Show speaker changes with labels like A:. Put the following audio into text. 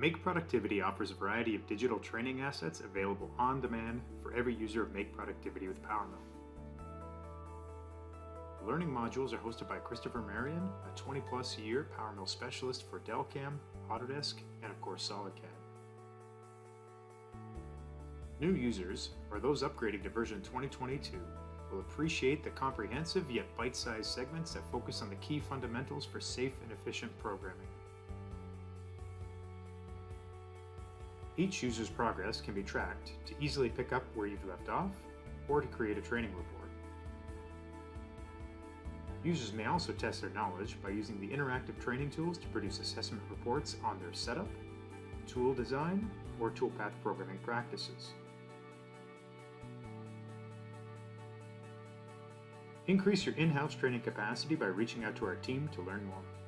A: Make Productivity offers a variety of digital training assets available on demand for every user of Make Productivity with PowerMill. The learning modules are hosted by Christopher Marion, a 20-plus year PowerMill specialist for Delcam, Autodesk, and of course SolidCAD. New users, or those upgrading to version 2022, will appreciate the comprehensive yet bite-sized segments that focus on the key fundamentals for safe and efficient programming. Each user's progress can be tracked to easily pick up where you've left off or to create a training report. Users may also test their knowledge by using the interactive training tools to produce assessment reports on their setup, tool design, or toolpath programming practices. Increase your in-house training capacity by reaching out to our team to learn more.